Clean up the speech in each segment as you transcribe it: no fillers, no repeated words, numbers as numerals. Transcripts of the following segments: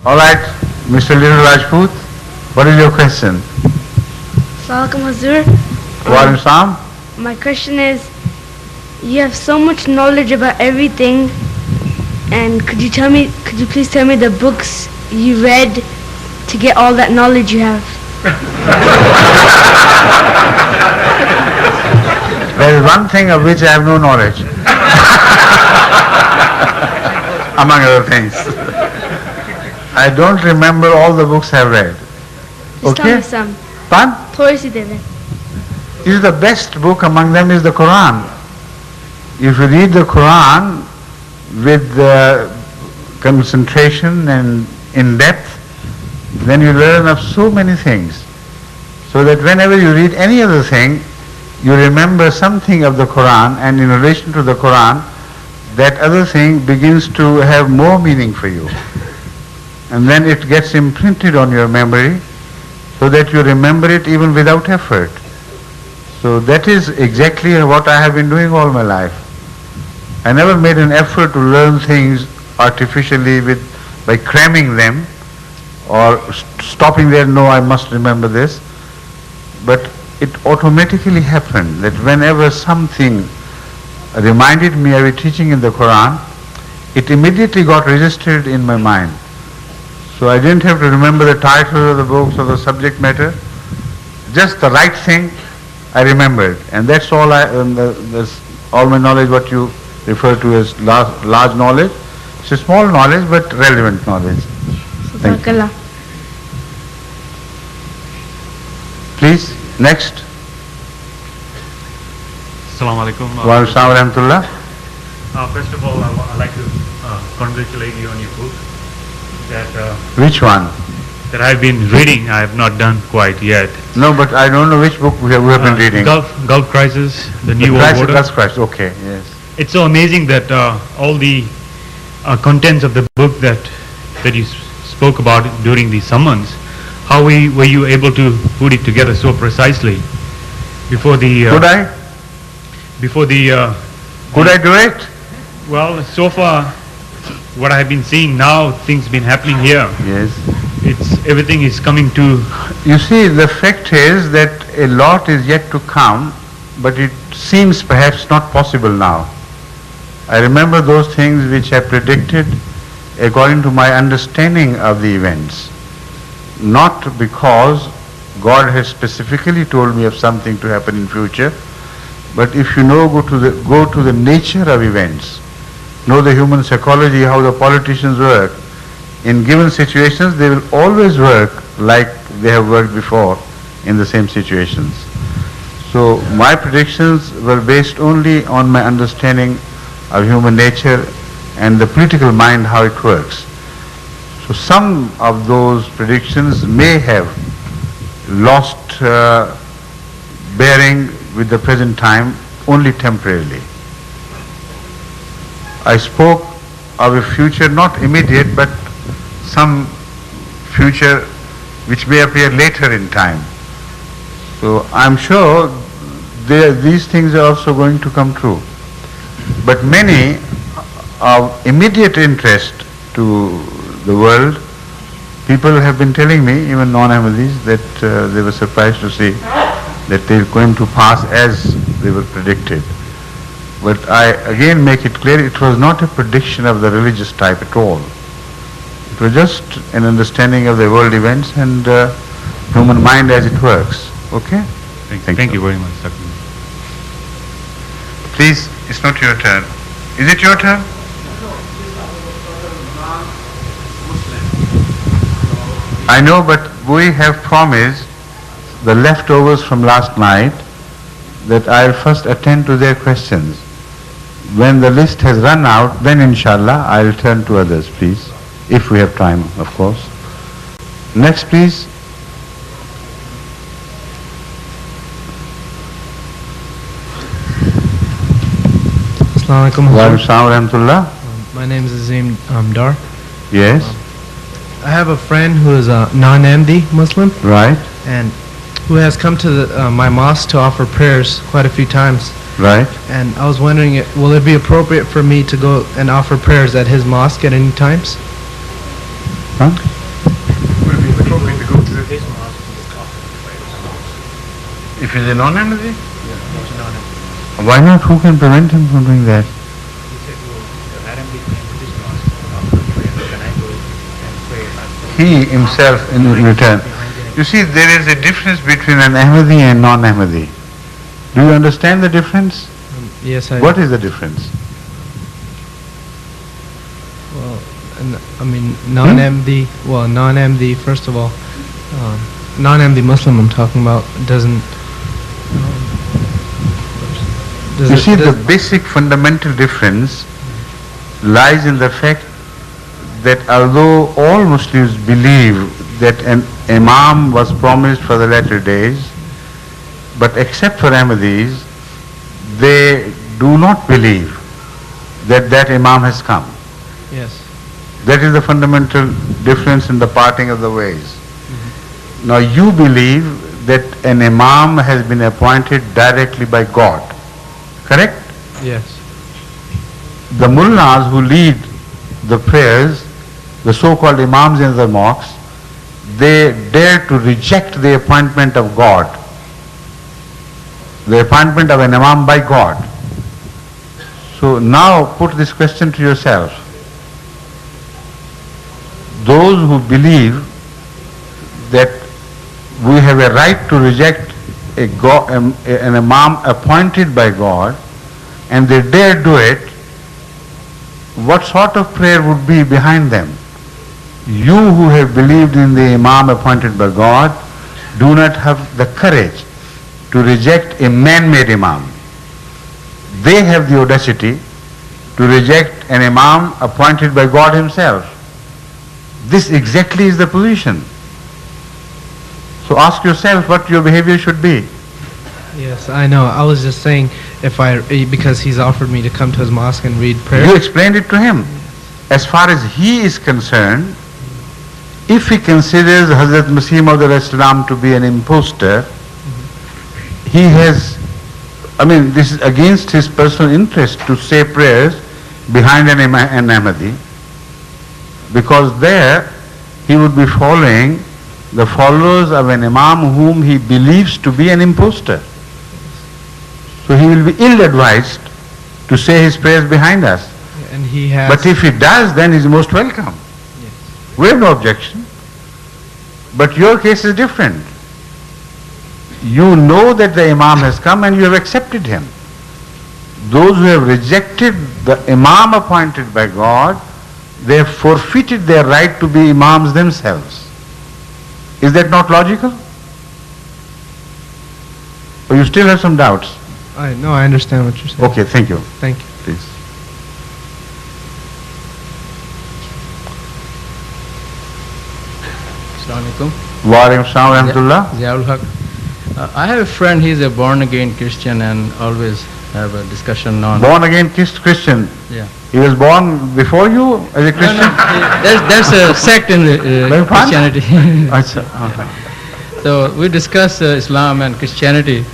All right, Mr. Little Rajput, what is your question? Assalamualaikum Hazur. Walaikum Salam. My question is, you have so much knowledge about everything, and could you please tell me the books you read to get all that knowledge you have? There is one thing of which I have no knowledge, among other things. I don't remember all the books I have read. Just tell me some. Fun? Thodi si deve. Is the best book among them is the Quran. If you read the Quran with concentration and in depth, then you learn of so many things. So that whenever you read any other thing, you remember something of the Quran, and in relation to the Quran, that other thing begins to have more meaning for you. And then it gets imprinted on your memory so that you remember it even without effort. So that is exactly what I have been doing all my life. I never made an effort to learn things artificially by cramming them or stopping there, no, I must remember this. But it automatically happened that whenever something reminded me of a teaching in the Quran, it immediately got registered in my mind. So I didn't have to remember the title of the books or the subject matter. Just the right thing I remembered, and that's all. That's all my knowledge. What you refer to as large knowledge. It's a small knowledge, but relevant knowledge. Thank you. Please, next. Assalamu alaikum. Wa alaikum salam wa rahmatullah. First of all, I'd like to congratulate you on your book. Which one? That I've been reading. I have not done quite yet. No, but I don't know which book we have been reading. Gulf Crisis, the New World Order. Gulf Crisis, okay, yes. It's so amazing that all the contents of the book that you spoke about during the summons, how were you able to put it together so precisely before the... Could I? Before the... Could I do it? Well, so far, what I have been seeing now, things been happening here. Yes. Everything is coming to... You see, the fact is that a lot is yet to come, but it seems perhaps not possible now. I remember those things which I predicted according to my understanding of the events. Not because God has specifically told me of something to happen in future, but if you know, go to the nature of events, know the human psychology, how the politicians work. In given situations, they will always work like they have worked before in the same situations. So my predictions were based only on my understanding of human nature and the political mind, how it works. So some of those predictions may have lost bearing with the present time only temporarily. I spoke of a future not immediate, but some future which may appear later in time. So I'm sure these things are also going to come true. But many of immediate interest to the world, people have been telling me, even non-Ahmadis, that they were surprised to see that they are going to pass as they were predicted. But I again make it clear, it was not a prediction of the religious type at all. It was just an understanding of the world events and human mind as it works. Okay? Thank you very much, Dr. Please, it's not your turn. Is it your turn? I know, but we have promised the leftovers from last night that I'll first attend to their questions. When the list has run out, then inshallah I'll turn to others, please. If we have time, of course. Next, please. Assalamu alaikum. Wa alaikum salam wa rahmatullah. My name is Azim Dar. Yes. I have a friend who is a non-Ahmadi Muslim. Right. And who has come to my mosque to offer prayers quite a few times. Right. And I was wondering, will it be appropriate for me to go and offer prayers at his mosque at any times? Huh? his mosque he just offered prayers. If he's a non-Ahmadi? Yeah, was not Why not? Who can prevent him from doing that? He said, well, the Harambee came to this mosque and offered prayer. Can I go and pray? He himself in return. You see, there is a difference between an Ahmadi and non-Ahmadi. Do you understand the difference? Yes, I. What is the difference? Well, I mean, non-MD. Well, non-MD. First of all, non-MD Muslim I'm talking about doesn't. You see, the basic fundamental difference lies in the fact that although all Muslims believe that an Imam was promised for the latter days, but except for Ahmadis, they do not believe that that Imam has come. Yes. That is the fundamental difference in the parting of the ways. Now you believe that an Imam has been appointed directly by God, correct? Yes. The mullahs who lead the prayers, the so-called Imams in the mosques, they dare to reject the appointment of God, the appointment of an Imam by God. So now put this question to yourself. Those who believe that we have a right to reject an Imam appointed by God, and they dare do it, what sort of prayer would be behind them? You who have believed in the Imam appointed by God do not have the courage to reject a man-made Imam. They have the audacity to reject an Imam appointed by God himself. This exactly is the position. So ask yourself what your behavior should be. Yes, I know. I was just saying, because he's offered me to come to his mosque and read prayer. You explained it to him. As far as he is concerned, if he considers Hazrat Masih Maud to be an impostor, he has, this is against his personal interest to say prayers behind an Ahmadi, because there he would be following the followers of an Imam whom he believes to be an impostor. So he will be ill-advised to say his prayers behind us. And he has. But if he does, then he is most welcome. Yes. We have no objection. But your case is different. You know that the Imam has come and you have accepted him. Those who have rejected the Imam appointed by God, they have forfeited their right to be Imams themselves. Is that not logical? Or you still have some doubts? No, I understand what you're saying. Okay, thank you. Thank you. Please. Assalamu alaikum. Wa alaikum assalam wa rahmatullah. Ziaul Haq. I have a friend, he's a born again Christian and always have a discussion on. Born again Christian. Yeah. He was born before you as a Christian? There's a sect in Christianity. Achha, okay. So we discussed Islam and Christianity.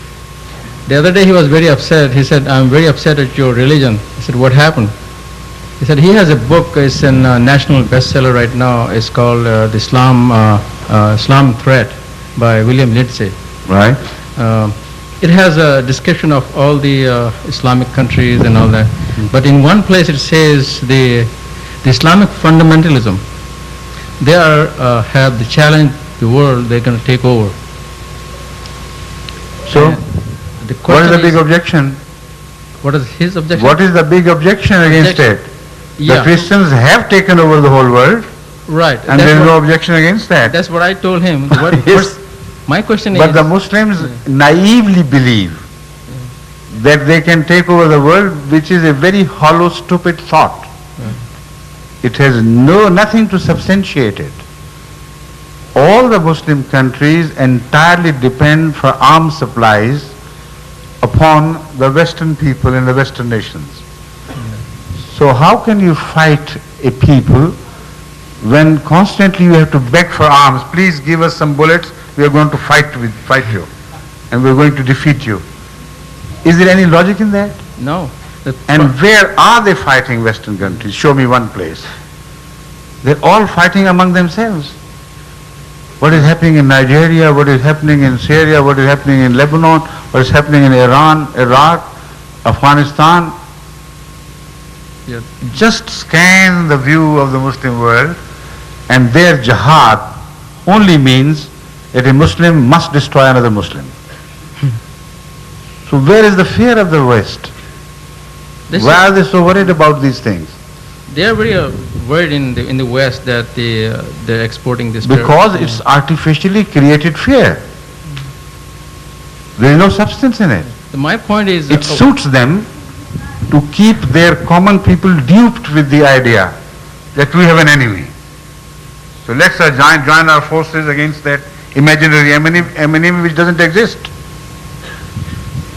The other day he was very upset. He said, I'm very upset at your religion. I said, what happened? He said, he has a book, it's a national bestseller right now. It's called the Islam Threat by William Lindsay. Right. It has a description of all the Islamic countries and all that. But in one place it says the Islamic fundamentalism, they have the challenge the world, they're going to take over. So, The what is the question big objection? What is his objection? What is the big objection against it? The Yeah, Christians have taken over the whole world, right. and there is no objection against that. That's what I told him. Yes. My question But is, the Muslims naively believe that they can take over the world, which is a very hollow, stupid thought. It has nothing to substantiate it. All the Muslim countries entirely depend for arms supplies upon the Western people and the Western nations. So how can you fight a people when constantly you have to beg for arms? Please give us some bullets, we are going to fight you, and we are going to defeat you. Is there any logic in that? no. And where are they fighting Western countries? Show me one place. They're all fighting among themselves. What is happening in Nigeria, what is happening in Syria, what is happening in Lebanon, what is happening in Iran, Iraq, Afghanistan. Yeah. Just scan the view of the Muslim world, and their jihad only means that a Muslim must destroy another Muslim. So where is the fear of the West? This Why are they so worried about these things? They are very worried in the West that they're exporting this. Because it's artificially created fear. There is no substance in it. My point is, It suits them to keep their common people duped with the idea that we have an enemy. So let's join our forces against that imaginary enemy which doesn't exist.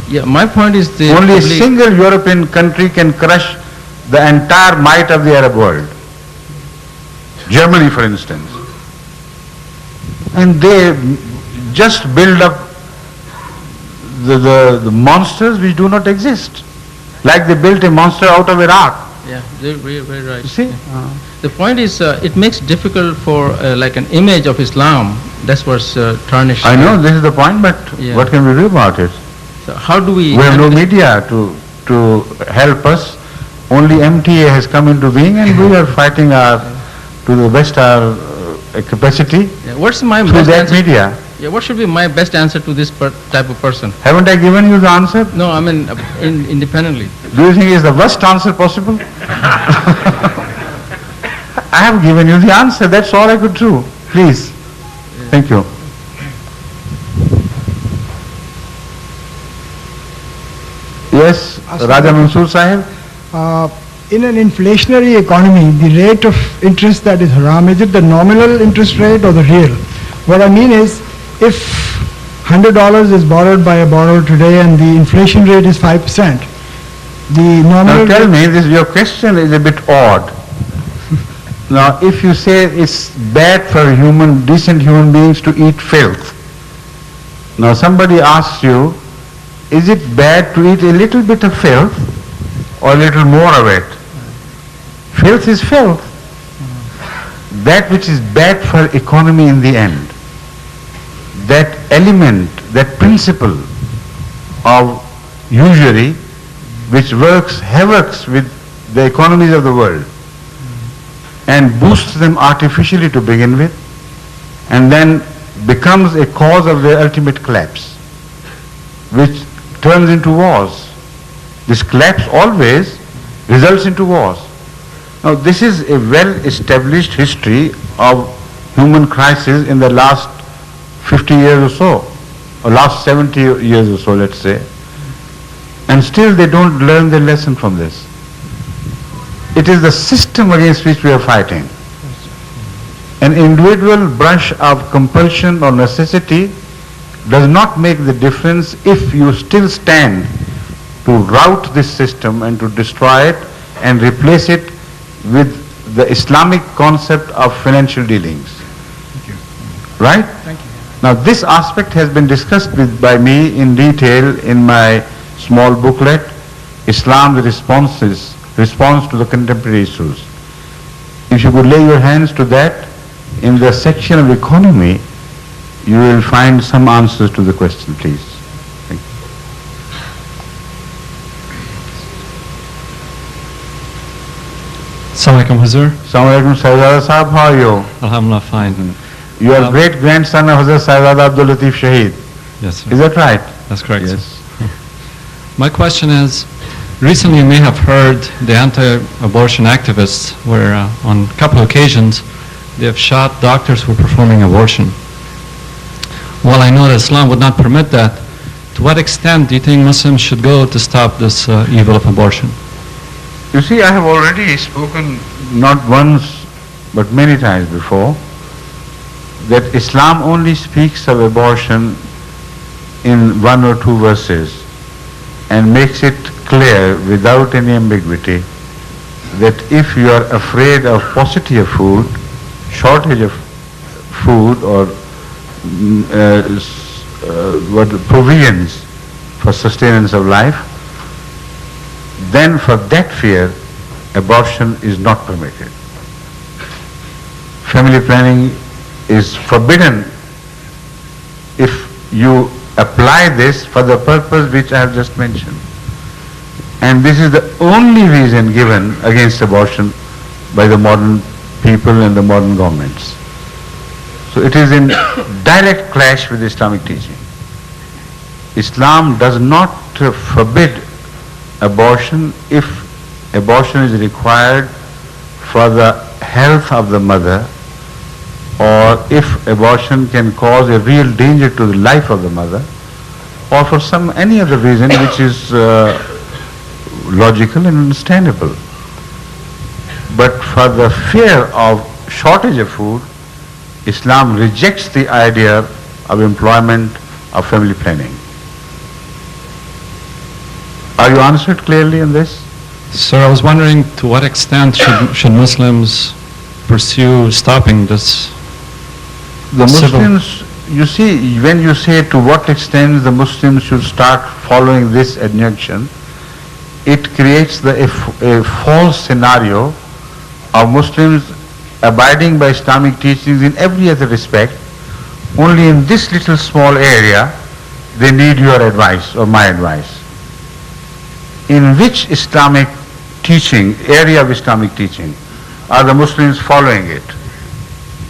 yeah, my point is the Only a public- single European country can crush the entire might of the Arab world. Germany, for instance. And they just build up the monsters which do not exist. Like they built a monster out of Iraq. Yeah, they're very right. You see? The point is, it makes difficult for like an image of Islam. That's what's tarnished. I know this is the point, but Yeah. what can we do about it? So how do we? We have no handle this? media to help us. Only MTA has come into being, and we are fighting to the best our capacity Yeah, what's my through best that answer? media. Yeah, what should be my best answer to this type of person? Haven't I given you the answer? No, I mean independently. Do you think it's the worst answer possible? I have given you the answer. That's all I could do. Please. Thank you. Yes, Raja Mansoor Sahib. In an inflationary economy, the rate of interest that is haram, is it the nominal interest rate or the real? What I mean is, if $100 is borrowed by a borrower today and the inflation rate is 5%, the Now nominal... tell me, your question is a bit odd. Now if you say it's bad for decent human beings to eat filth, now somebody asks you, is it bad to eat a little bit of filth or a little more of it? Filth is filth. That which is bad for economy in the end, that element, that principle of usury which works havoc with the economies of the world and boosts them artificially to begin with, and then becomes a cause of their ultimate collapse, which turns into wars. This collapse always results into wars. Now this is a well-established history of human crisis in the last 50 years or so, or last 70 years or so, let's say, and still they don't learn the lesson from this. It is the system against which we are fighting. An individual brush of compulsion or necessity does not make the difference if you still stand to rout this system and to destroy it and replace it with the Islamic concept of financial dealings. Thank you. Right? Thank you. Now this aspect has been discussed by me in detail in my small booklet, Islam, the Response to the Contemporary Issues. If you could lay your hands to that, in the section of economy, you will find some answers to the question, please. Thank you. Assalamu alaikum, Hazur. Assalamu alaikum, Sahibzada Sahib, how are you? Alhamdulillah, fine. You are great-grandson of Hazrat Sahibzada Abdul Latif Shaheed. Yes, sir. Is that right? That's correct. sir. Yes. My question is, recently you may have heard the anti-abortion activists where on a couple of occasions they have shot doctors who are performing abortion. While I know that Islam would not permit that, to what extent do you think Muslims should go to stop this evil of abortion? You see, I have already spoken not once but many times before that Islam only speaks of abortion in one or two verses and makes it clear without any ambiguity that if you are afraid of paucity of food, shortage of food or provisions for sustenance of life, then for that fear abortion is not permitted. Family planning is forbidden if you apply this for the purpose which I have just mentioned. And this is the only reason given against abortion by the modern people and the modern governments. So it is in direct clash with Islamic teaching. Islam does not forbid abortion if abortion is required for the health of the mother, or if abortion can cause a real danger to the life of the mother, or for any other reason which is logical and understandable. But for the fear of shortage of food, Islam rejects the idea of employment of family planning. Are you answered clearly in this? Sir, I was wondering to what extent should Muslims pursue stopping this? The civil- Muslims, you see, when you say to what extent the Muslims should start following this injunction, it creates a false scenario of Muslims abiding by Islamic teachings in every other respect. Only in this little small area they need your advice or my advice. In which Islamic teaching, area of Islamic teaching, are the Muslims following it?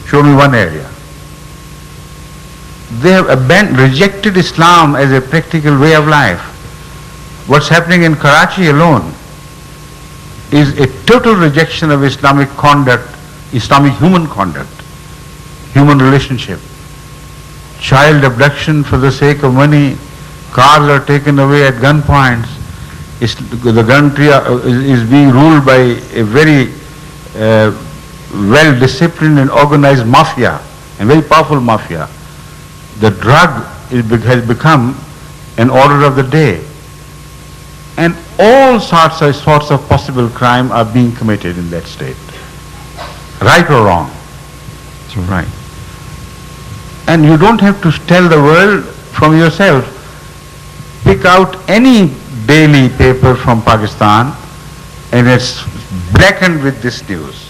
Show me one area. They have rejected Islam as a practical way of life. What's happening in Karachi alone is a total rejection of Islamic conduct, Islamic human conduct, human relationship. Child abduction for the sake of money, cars are taken away at gunpoints. The country is being ruled by a very well-disciplined and organized mafia, a very powerful mafia. The drug has become an order of the day. And all sorts of possible crime are being committed in that state. Right or wrong? That's right. Right. And you don't have to tell the world from yourself. Pick out any daily paper from Pakistan and it's blackened with this news.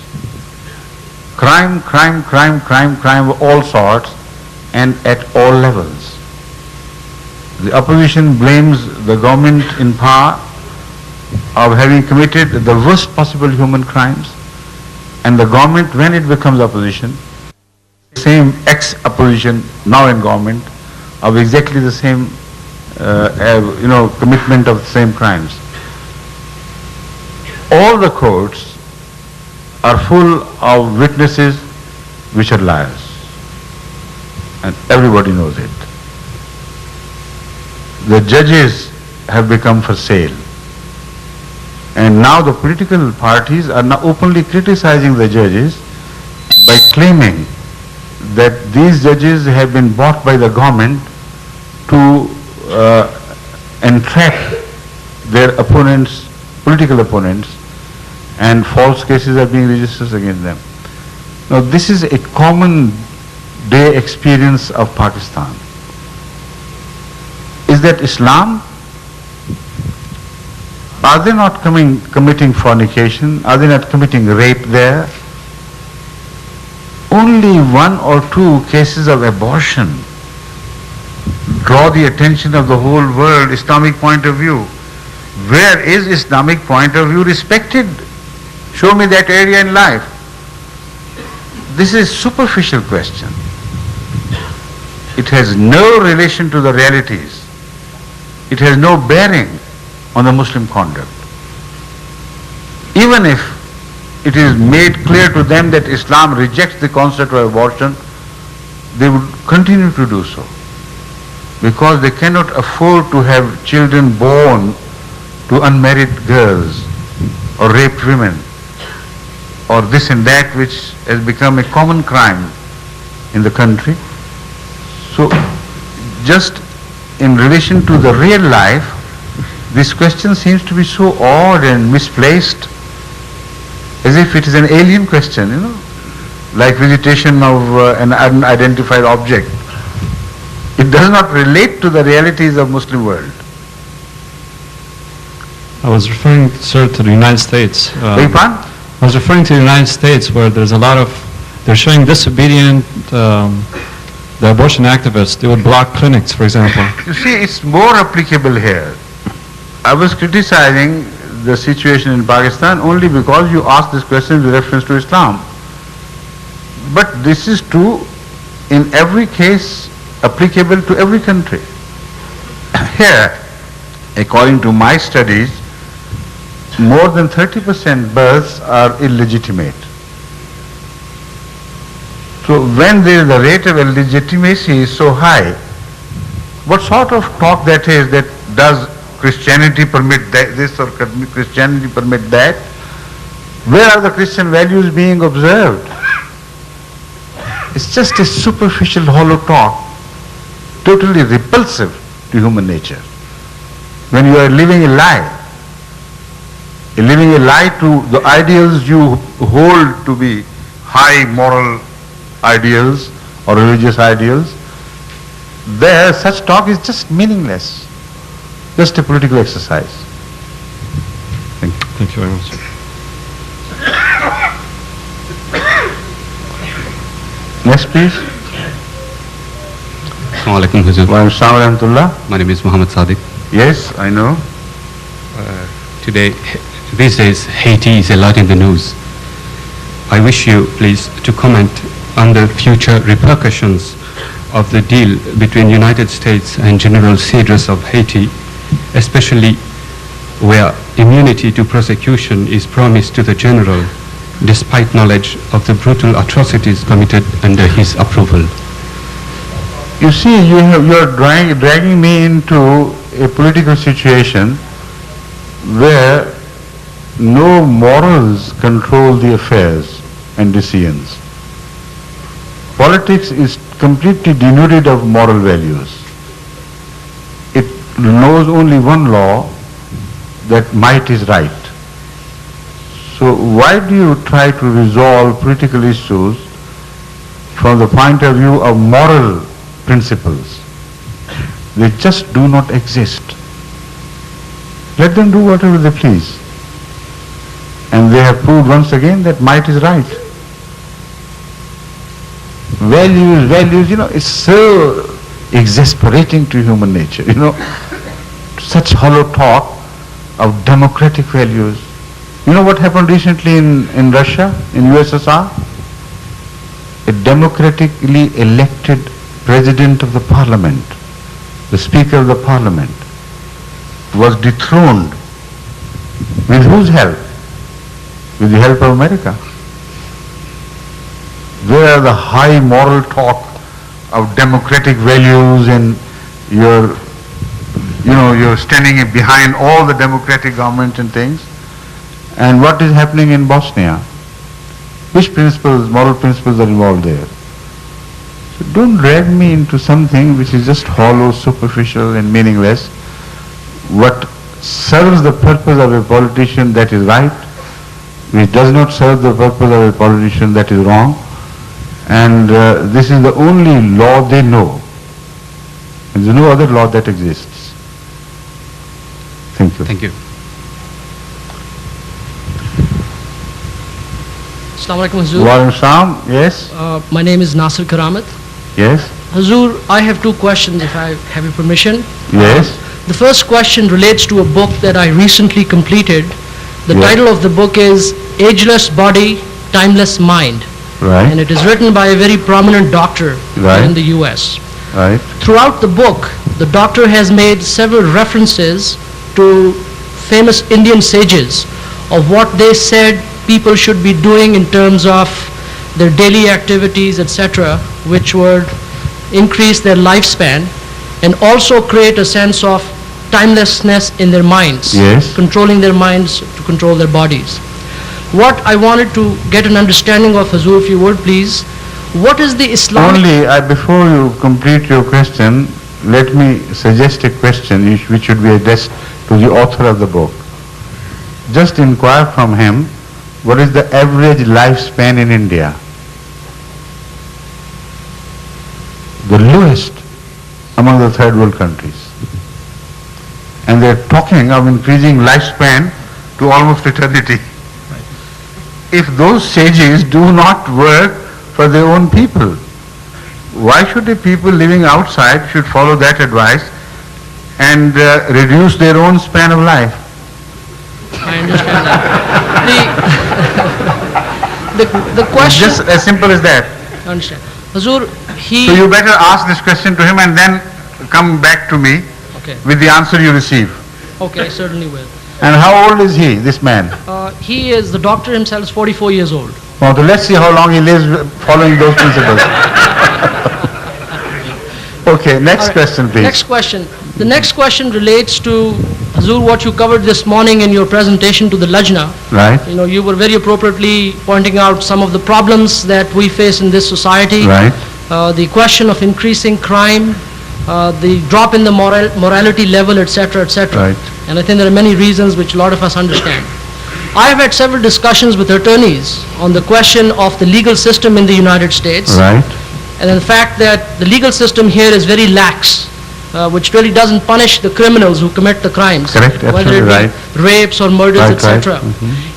Crime of all sorts and at all levels. The opposition blames the government in power of having committed the worst possible human crimes, and the government, when it becomes opposition, same ex-opposition now in government, of exactly the same commitment of the same crimes. All the courts are full of witnesses which are liars, and everybody knows it. The judges have become for sale, and now the political parties are now openly criticizing the judges by claiming that these judges have been bought by the government to entrap their opponents, political opponents, and false cases are being registered against them. Now this is a common day experience of Pakistan. Is that Islam? Are they not committing fornication? Are they not committing rape there? Only one or two cases of abortion draw the attention of the whole world, Islamic point of view. Where is Islamic point of view respected? Show me that area in life. This is a superficial question. It has no relation to the realities. It has no bearing on the Muslim conduct. Even if it is made clear to them that Islam rejects the concept of abortion, they would continue to do so, because they cannot afford to have children born to unmarried girls or raped women or this and that, which has become a common crime in the country. So just in relation to the real life, this question seems to be so odd and misplaced, as if it is an alien question, like visitation of an unidentified object. It does not relate to the realities of Muslim world. I was referring, sir, to the United States. Beg pardon? I was referring to the United States, where there's a lot of, they're showing disobedient the abortion activists, they would block clinics, for example. You see, it's more applicable here. I was criticizing the situation in Pakistan only because you asked this question with reference to Islam. But this is true in every case, applicable to every country. Here, according to my studies, more than 30% births are illegitimate. So when the rate of illegitimacy is so high, what sort of talk that is, that does Christianity permit this or Christianity permit that? Where are the Christian values being observed? It's just a superficial hollow talk, totally repulsive to human nature. When you are living a lie to the ideals you hold to be high moral ideals or religious ideals, there such talk is just meaningless, just a political exercise. Thank you. Thank you very much. Next please. Assalamu alaikum, Huzur. Wa alaikum assalam wa rahmatullah. My name is Muhammad Sadiq. Yes, I know. These days, Haiti is a lot in the news. I wish you, please, to comment on the future repercussions of the deal between United States and General Cedros of Haiti, especially where immunity to prosecution is promised to the general, despite knowledge of the brutal atrocities committed under his approval. You see, you are dragging me into a political situation where no morals control the affairs and decisions. Politics is completely denuded of moral values. It knows only one law, that might is right. So why do you try to resolve political issues from the point of view of moral principles? They just do not exist. Let them do whatever they please. And they have proved once again that might is right. Values, it's so exasperating to human nature, such hollow talk of democratic values. You know what happened recently in Russia, in USSR? A democratically elected president of the parliament, the speaker of the parliament, was dethroned. With whose help? With the help of America. Where the high moral talk of democratic values and you're standing behind all the democratic government and things. And what is happening in Bosnia? Which principles, moral principles are involved there? So don't drag me into something which is just hollow, superficial and meaningless. What serves the purpose of a politician, that is right. Which does not serve the purpose of a politician, that is wrong. And this is the only law they know. There is no other law that exists. Thank you. Thank you. Assalamu alaikum, Hazur. Wa alaikum salam. Yes. My name is Nasir Karamat. Yes. Hazur, I have two questions if I have your permission. Yes. The first question relates to a book that I recently completed. The Yes. title of the book is Ageless Body, Timeless Mind. Right. And it is written by a very prominent doctor Right. in the US. Right. Throughout the book, the doctor has made several references to famous Indian sages of what they said people should be doing in terms of their daily activities, etc., which would increase their lifespan and also create a sense of timelessness in their minds, Yes. controlling their minds to control their bodies. What I wanted to get an understanding of, Hazur, if you would please, what is the Islamic... Before you complete your question, let me suggest a question which should be addressed to the author of the book. Just inquire from him, what is the average lifespan in India? The lowest among the third world countries. And they're talking of increasing lifespan to almost eternity. If those sages do not work for their own people, why should the people living outside should follow that advice and reduce their own span of life? I understand that. The question... Just as simple as that. I understand. Hazur, he... So you better ask this question to him and then come back to me Okay. with the answer you receive. Okay, I certainly will. And how old is he, this man? He is, the doctor himself is 44 years old. Well, so let's see how long he lives following those principles. Okay, next All right. question, please. Next question. The next question relates to, Hazur, what you covered this morning in your presentation to the Lajna. Right, You know, you were very appropriately pointing out some of the problems that we face in this society. right, The question of increasing crime, the drop in the morality level, etc., etc. right, And I think there are many reasons which a lot of us understand. I have had several discussions with attorneys on the question of the legal system in the United States. right, And in fact that the legal system here is very lax, which really doesn't punish the criminals who commit the crimes. Correct, Whether it absolutely be rapes or murders, Right, right, etc.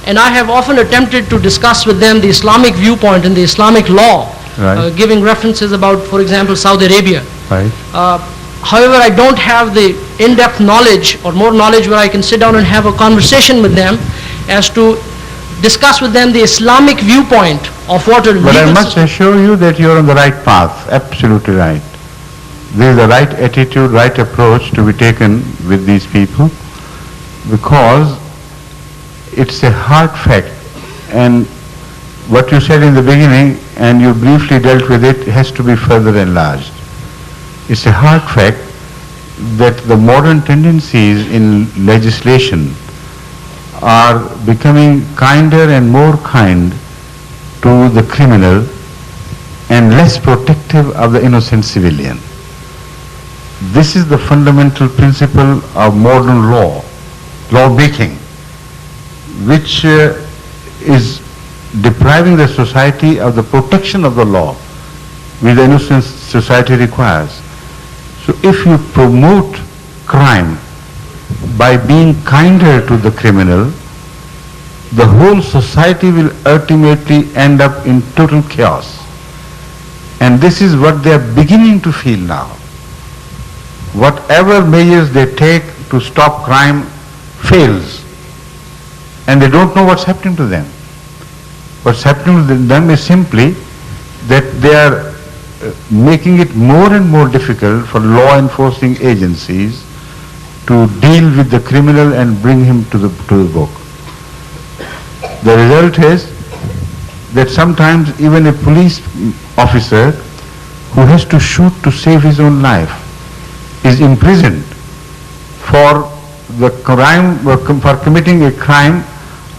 And I have often attempted to discuss with them the Islamic viewpoint and the Islamic law, Right. giving references about, for example, Saudi Arabia. right. However, I don't have the in-depth knowledge or more knowledge where I can sit down and have a conversation with them as to discuss with them the Islamic viewpoint of what a But I legal must system... assure you that you are on the right path, absolutely right. There is the right attitude, right approach to be taken with these people because it's a hard fact. And what you said in the beginning, and you briefly dealt with it, has to be further enlarged. It's a hard fact that the modern tendencies in legislation are becoming kinder and more kind to the criminal and less protective of the innocent civilian. This is the fundamental principle of modern lawmaking, which is depriving the society of the protection of the law which the innocent society requires. So if you promote crime by being kinder to the criminal, the whole society will ultimately end up in total chaos. And this is what they are beginning to feel now. Whatever measures they take to stop crime fails. And they don't know what's happening to them. What's happening to them is simply that they are making it more and more difficult for law enforcing agencies to deal with the criminal and bring him to the book. The result is that sometimes even a police officer who has to shoot to save his own life is imprisoned for the crime, for committing a crime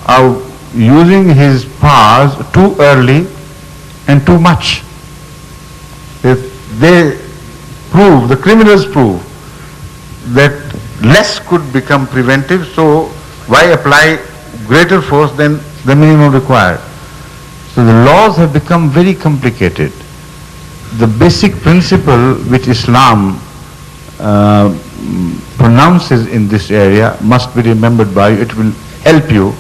of using his powers too early and too much. If they prove, the criminals prove, that less could become preventive, so why apply greater force than the minimum required? So the laws have become very complicated. The basic principle which Islam pronounces in this area must be remembered by you. It will help you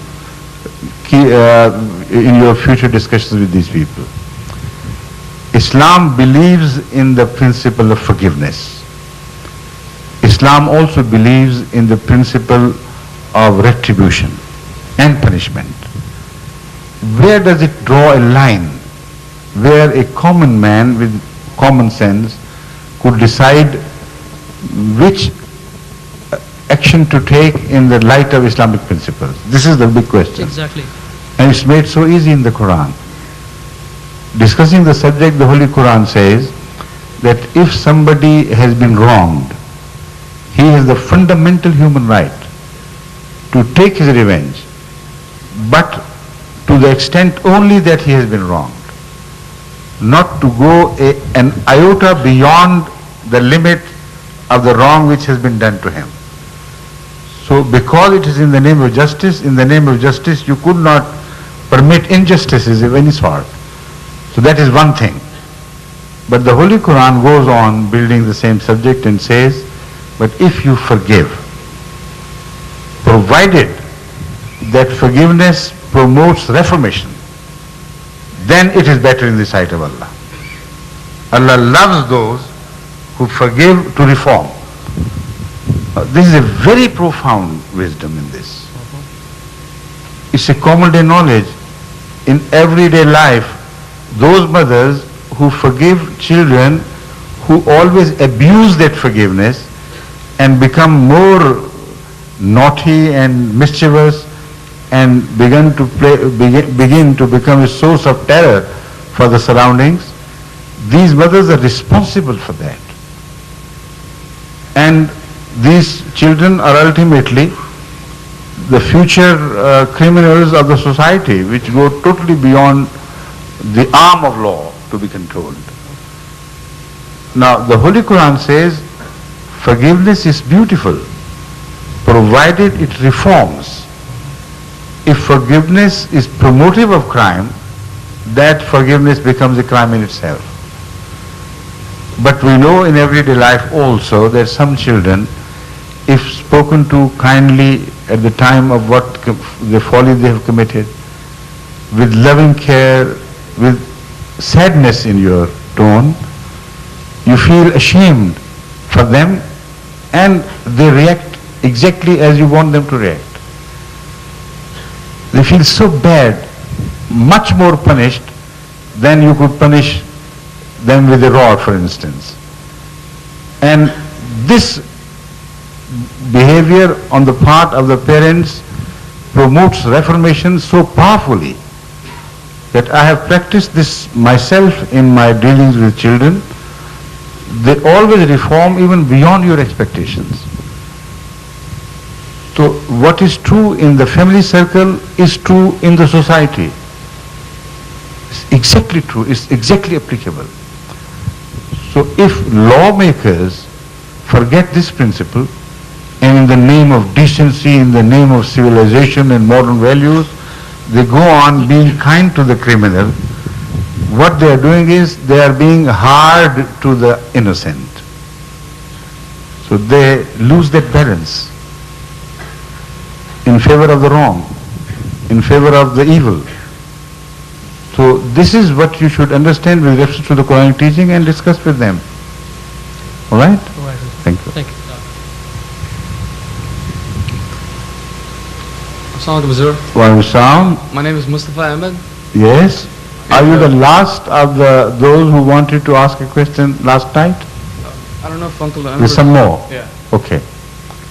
in your future discussions with these people. Islam believes in the principle of forgiveness. Islam also believes in the principle of retribution and punishment. Where does it draw a line where a common man with common sense could decide which action to take in the light of Islamic principles? This is the big question. Exactly. And it's made so easy in the Quran. Discussing the subject, the Holy Quran says that if somebody has been wronged, he has the fundamental human right to take his revenge, but to the extent only that he has been wronged, not to go an iota beyond the limit of the wrong which has been done to him. So because it is in the name of justice, you could not permit injustices of any sort. So that is one thing. But the Holy Quran goes on building the same subject and says, but if you forgive, provided that forgiveness promotes reformation, then it is better in the sight of Allah. Allah loves those who forgive to reform. This is a very profound wisdom in this. It's a common day knowledge. In everyday life, those mothers who forgive children who always abuse that forgiveness and become more naughty and mischievous and begin to become a source of terror for the surroundings, these mothers are responsible for that. And these children are ultimately the future criminals of the society, which go totally beyond the arm of law to be controlled. Now, the Holy Quran says forgiveness is beautiful, provided it reforms. If forgiveness is promotive of crime, that forgiveness becomes a crime in itself. But we know in everyday life also that some children, if spoken to kindly at the time of the folly they have committed, with loving care, with sadness in your tone, you feel ashamed for them and they react exactly as you want them to react. They feel so bad, much more punished than you could punish them with a rod, for instance. And this behavior on the part of the parents promotes reformation so powerfully that I have practiced this myself in my dealings with children. They always reform even beyond your expectations. So what is true in the family circle is true in the society. It's exactly true, it's exactly applicable. So if lawmakers forget this principle, and in the name of decency, in the name of civilization and modern values, they go on being kind to the criminal, what they are doing is they are being hard to the innocent. So they lose that balance in favor of the wrong, in favor of the evil. So this is what you should understand with reference to the Quranic teaching and discuss with them. All right? Thank you. Thank you. Assalamualaikum, Hazur. Waalaikumsalam. My name is Mustafa Ahmed. Yes. Are you the last of those who wanted to ask a question last night? I don't know if Uncle There's some more. Yeah. Okay.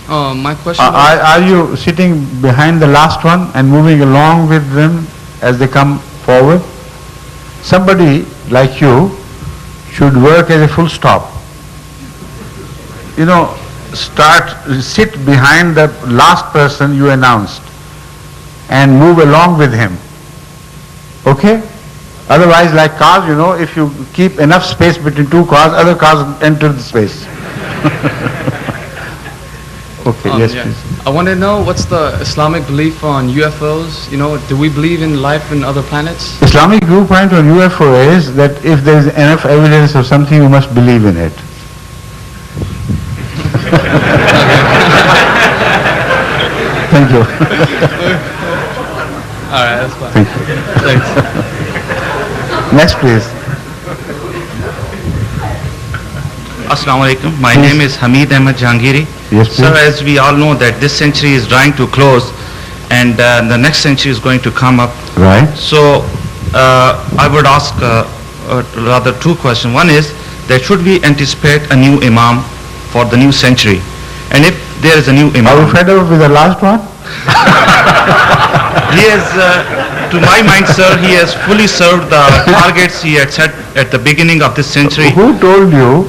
My question Are you sitting behind the last one and moving along with them as they come forward? Somebody like you should work as a full stop. You know, sit behind the last person you announced and move along with him. Okay? Otherwise, like cars, you know, if you keep enough space between two cars, other cars enter the space. Okay, yes, yeah. please. I want to know what's the Islamic belief on UFOs. You know, do we believe in life in other planets? Islamic viewpoint on UFO is that if there is enough evidence of something, you must believe in it. Thank you. All right, that's fine. Thank you. Thanks. Next, please. Assalamu alaikum. My name is Hamid Ahmed Jahangiri. Yes, please. Sir, as we all know that this century is drawing to close and the next century is going to come up. Right. So I would ask rather two questions. One is that should we anticipate a new imam for the new century? And if there is a new imam... Are you fed up with the last one? He has, to my mind, sir, he has fully served the targets he had set at the beginning of this century. Who told you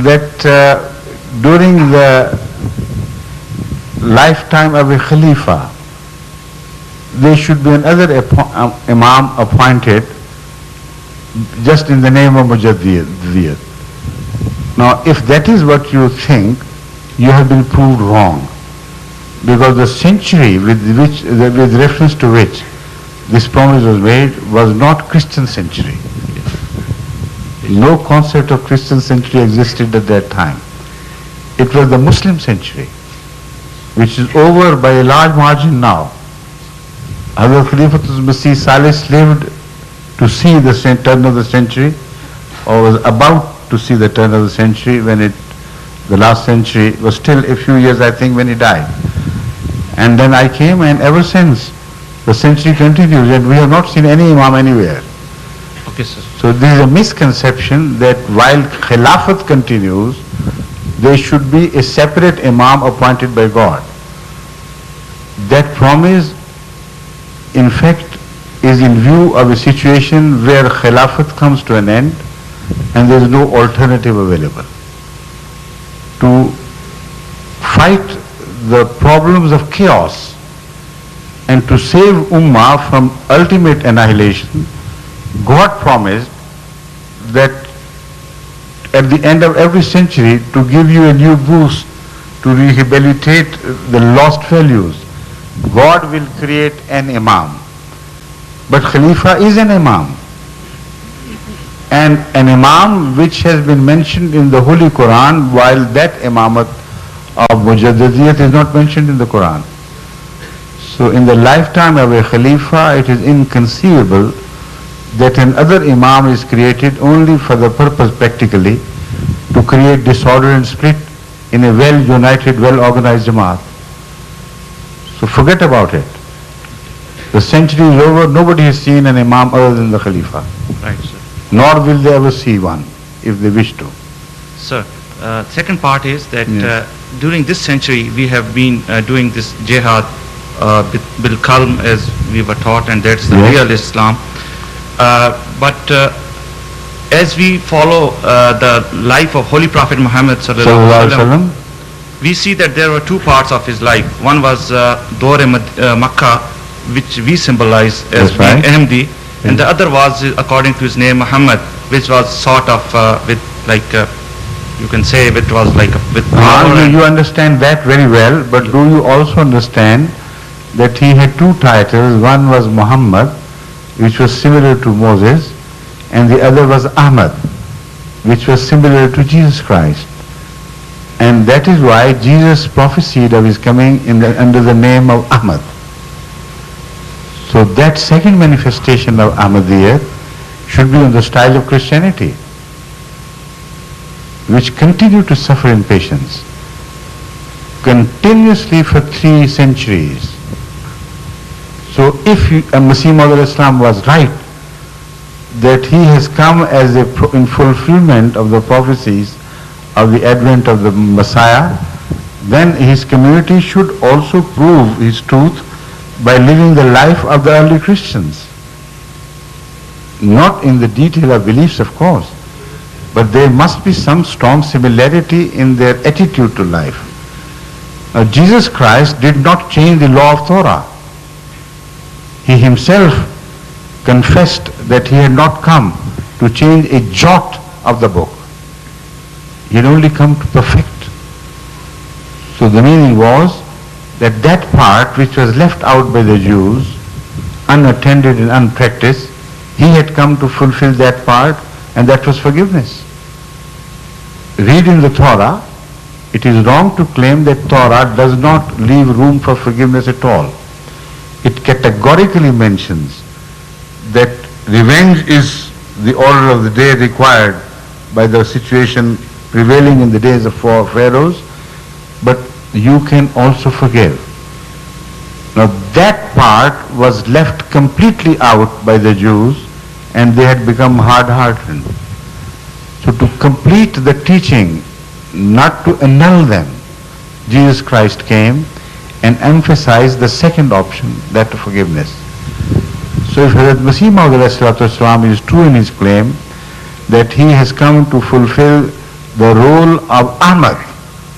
that during the lifetime of a Khalifa, there should be another imam appointed just in the name of Mujaddid? Now, if that is what you think, you have been proved wrong. Because the century with reference to which this promise was made was not Christian century. No concept of Christian century existed at that time. It was the Muslim century, which is over by a large margin now. Hazrat Khalifatul Masih Salis lived to see the turn of the century, or was about to see the turn of the century when the last century was still a few years, I think, when he died. And then I came, and ever since the century continues, and we have not seen any Imam anywhere. Okay, sir. So there is a misconception that while Khilafat continues, there should be a separate Imam appointed by God. That promise, in fact, is in view of a situation where Khilafat comes to an end and there is no alternative available. To fight the problems of chaos and to save Ummah from ultimate annihilation, God promised that at the end of every century to give you a new boost, to rehabilitate the lost values. God will create an Imam. But Khalifa is an Imam. And an Imam which has been mentioned in the Holy Quran, while that Imamat of Mujaddidiyat is not mentioned in the Quran. So in the lifetime of a Khalifa, it is inconceivable that another Imam is created only for the purpose practically to create disorder and split in a well-united, well-organized Jamaat. So forget about it. The century is over, nobody has seen an Imam other than the Khalifa. Right, sir. Nor will they ever see one, if they wish to. Sir, second part is that during this century we have been doing this jihad bil kalm as we were taught, and that's the real Islam. But as we follow the life of Holy Prophet Muhammad sallallahu alaihi wasallam, we see that there were two parts of his life. One was Dore Makkah, which we symbolize as being Ahmadi, and the other was, according to his name, Muhammad, which was sort of with like you can say it was like with power. You understand that very well, but do you also understand that he had two titles? One was Muhammad, which was similar to Moses, and the other was Ahmad, which was similar to Jesus Christ. And that is why Jesus prophesied of his coming under the name of Ahmad. So that second manifestation of Ahmadiyyat should be in the style of Christianity, which continued to suffer in patience continuously for 3 centuries. So if Masih Maud Islam was right, that he has come as in fulfillment of the prophecies of the advent of the Messiah, then his community should also prove his truth by living the life of the early Christians. Not in the detail of beliefs, of course, but there must be some strong similarity in their attitude to life. Jesus Christ did not change the law of Torah. He himself confessed that he had not come to change a jot of the book. He had only come to perfect. So the meaning was that that part which was left out by the Jews, unattended and unpracticed, he had come to fulfill that part, and that was forgiveness. Read in the Torah, it is wrong to claim that Torah does not leave room for forgiveness at all. It categorically mentions that revenge is the order of the day required by the situation prevailing in the days of pharaohs, but you can also forgive. Now that part was left completely out by the Jews, and they had become hard-hearted. So to complete the teaching, not to annul them, Jesus Christ came and emphasized the second option, that of forgiveness. So if Hazrat Masih Maud is true in his claim that he has come to fulfill the role of Ahmad,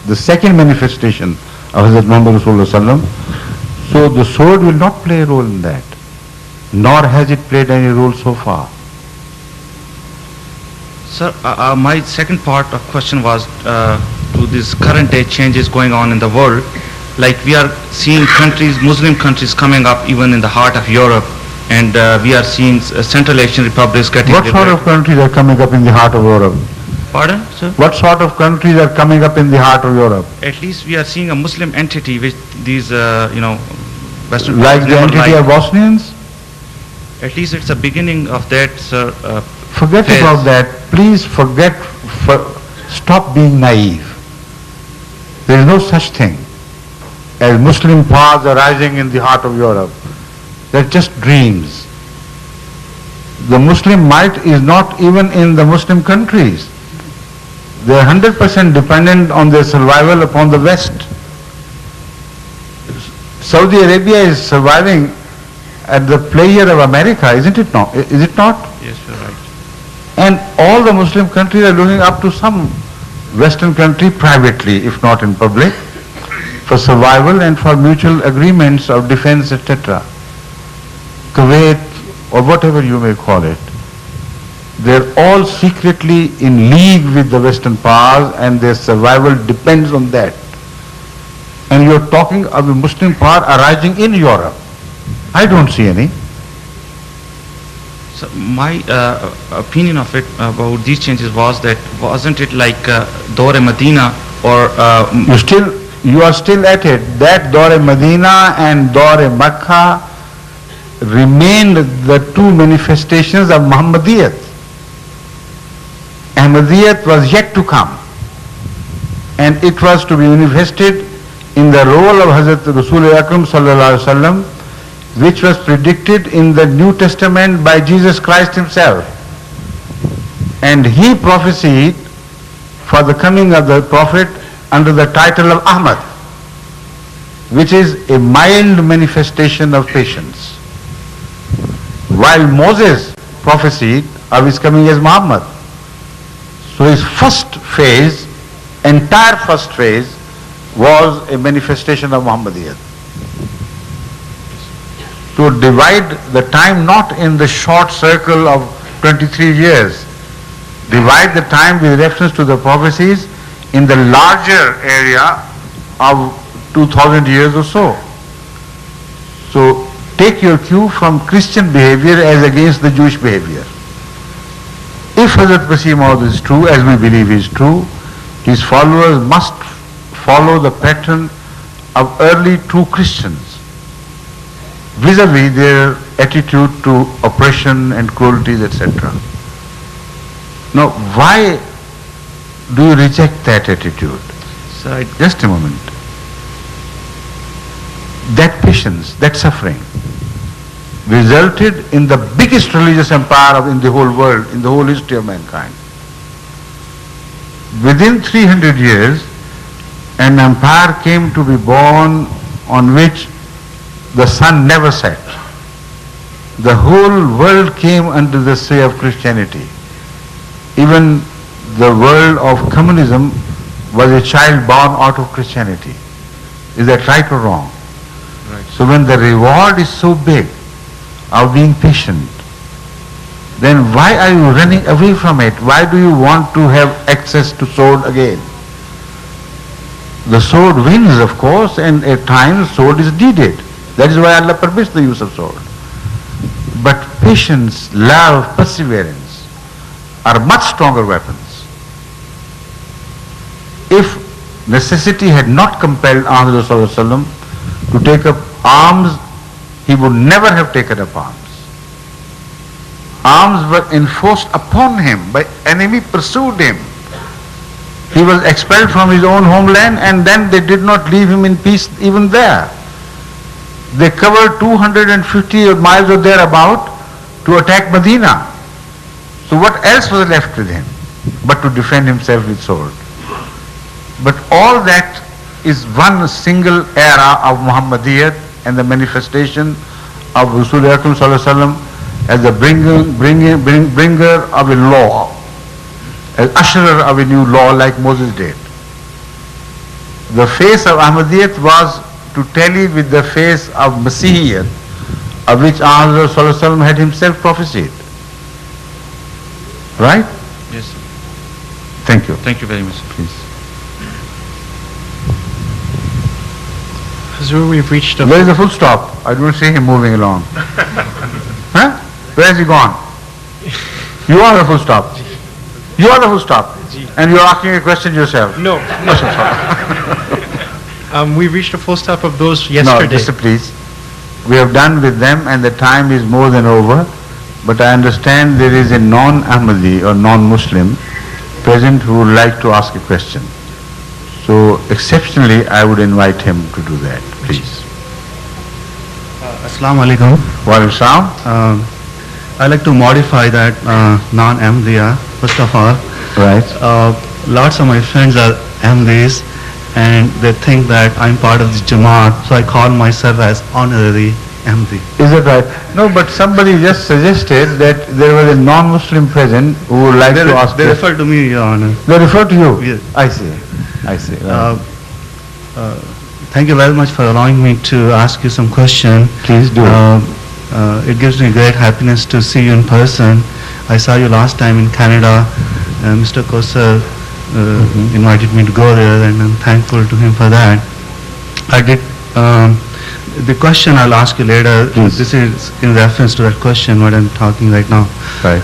the second manifestation of Hazrat Muhammad Rasulullah, so the sword will not play a role in that, nor has it played any role so far. Sir, my second part of question was to this current day changes going on in the world. Like we are seeing countries, Muslim countries coming up even in the heart of Europe, and we are seeing Central Asian republics getting... What sort of countries are coming up in the heart of Europe? Pardon, sir? What sort of countries are coming up in the heart of Europe? At least we are seeing a Muslim entity which these, Western... Like the entity of Bosnians? At least it's a beginning of that, sir. Forget Yes. about that. Please stop being naive. There is no such thing as Muslim powers arising in the heart of Europe. They're just dreams. The Muslim might is not even in the Muslim countries. They are 100% dependent on their survival upon the West. Saudi Arabia is surviving at the pleasure of America, isn't it not? Is it not? Yes, you're right. And all the Muslim countries are looking up to some Western country privately, if not in public, for survival and for mutual agreements of defense, etc. Kuwait, or whatever you may call it, they're all secretly in league with the Western powers, and their survival depends on that. And you're talking of a Muslim power arising in Europe. I don't see any. So my opinion of it about these changes was that wasn't it like Dore Medina or You are still at it. That Dore Medina and Dore Makkah remained the two manifestations of Muhammadiyat. Ahmadiyyat was yet to come, and it was to be manifested in the role of Hazrat Rasul Akram sallallahu alaihi wasallam, which was predicted in the New Testament by Jesus Christ himself. And he prophesied for the coming of the Prophet under the title of Ahmad, which is a mild manifestation of patience. While Moses prophesied of his coming as Muhammad. So his entire first phase was a manifestation of Muhammadiyat. To divide the time not in the short circle of 23 years, divide the time with reference to the prophecies in the larger area of 2000 years or so. So take your cue from Christian behavior as against the Jewish behavior. If Hazrat Masih Maud is true, as we believe is true, his followers must follow the pattern of early true Christians vis-a-vis their attitude to oppression and cruelties, etc. Now, why do you reject that attitude? So Just a moment. That patience, that suffering, resulted in the biggest religious empire in the whole world, in the whole history of mankind. Within 300 years, an empire came to be born on which the sun never set. The whole world came under the sway of Christianity. Even the world of communism was a child born out of Christianity. Is that right or wrong? Right. So when the reward is so big of being patient, then why are you running away from it? Why do you want to have access to sword again? The sword wins, of course, and at times sword is needed. That is why Allah permits the use of sword. But patience, love, perseverance are much stronger weapons. If necessity had not compelled Ahmad Rasulullah to take up arms, he would never have taken up arms. Arms were enforced upon him by enemy pursued him. He was expelled from his own homeland, and then they did not leave him in peace even there. They covered 250 miles or thereabout to attack Medina. So what else was left with him but to defend himself with sword? But all that is one single era of Muhammadiyat and the manifestation of Rasul Akram Sallallahu Alaihi Wasallam as the bringer of a law, as usherer of a new law like Moses did. The face of Ahmadiyyat was to tally with the face of Masihiyyat, of which Ahmad Sallallahu Alaihi Wasallam had himself prophesied. Right? Yes, sir. Thank you. Thank you very much. Please. Hazur, we've reached a... Where is the full stop? I don't see him moving along. Huh? Where has he gone? You are the full stop. You are the full stop. And you are asking a question yourself. No. We've reached a full stop of those No, yesterday. just please. We have done with them and the time is more than over. but I understand there is a non-Ahmadi or non-Muslim present who would like to ask a question. So exceptionally, I would invite him to do that, please. Assalamu alaikum. Wa alaikum salam. I'd like to modify that non-Ahmadiyya, first of all. Right. Lots of my friends are Ahmadis and they think that I'm part of the Jamaat, so I call myself as honorary Ahmadi. Is that right? No, but somebody just suggested that there was a non-Muslim present who would like to ask. They refer to me, Your Honor. They refer to you? Yes. I see. I see. Right. Thank you very much for allowing me to ask you some question. Please do. It gives me great happiness to see you in person. I saw you last time in Canada. Mr. Kosar invited me to go there, and I'm thankful to him for that. I did. The question I'll ask you later. Please. This is in reference to that question what I'm talking right now. Right.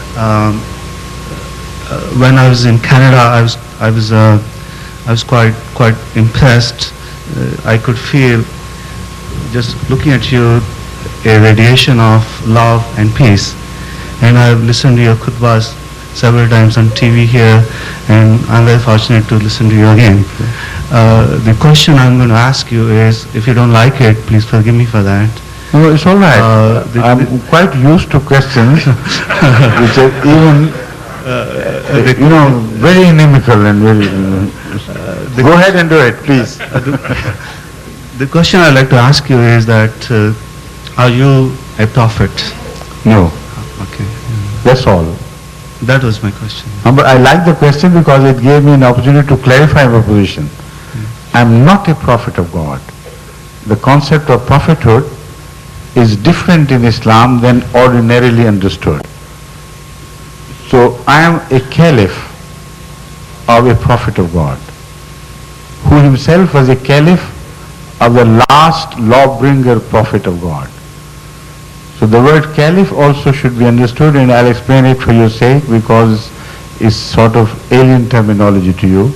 When I was in Canada, I was quite impressed. I could feel, just looking at you, a radiation of love and peace. And I've listened to your khutbahs several times on TV here, and I'm very fortunate to listen to you again. The question I'm going to ask you is, if you don't like it, please forgive me for that. No, it's all right. I'm quite used to questions which are even, very inimical and very. Go ahead and do it, please. The question I'd like to ask you is that, are you a prophet? No. Okay. That's all. That was my question. But I like the question because it gave me an opportunity to clarify my position. I'm not a prophet of God. The concept of prophethood is different in Islam than ordinarily understood. So I am a caliph of a prophet of God, who himself was a caliph of the last lawbringer prophet of God. So the word caliph also should be understood, and I'll explain it for your sake because it's sort of alien terminology to you.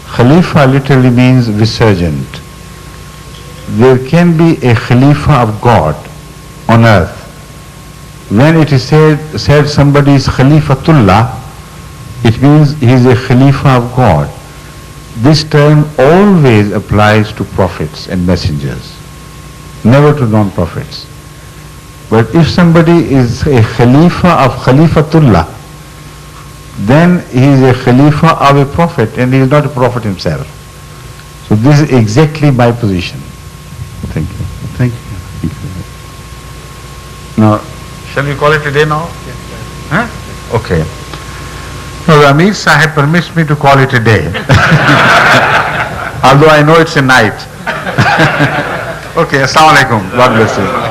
Khalifa literally means vicegerent. There can be a Khalifa of God on earth. When it is said somebody is Khalifatullah, it means he is a Khalifa of God. This term always applies to prophets and messengers, never to non-prophets. But if somebody is a Khalifa of Khalifatullah, then he is a Khalifa of a prophet, and he is not a prophet himself. So this is exactly my position. Thank you. Thank you. Now, shall we call it a day now? Yes. Huh? Okay. No, the Amir Sahib permits me to call it a day. Although I know it's a night. Okay, Assalamu alaikum. God bless you.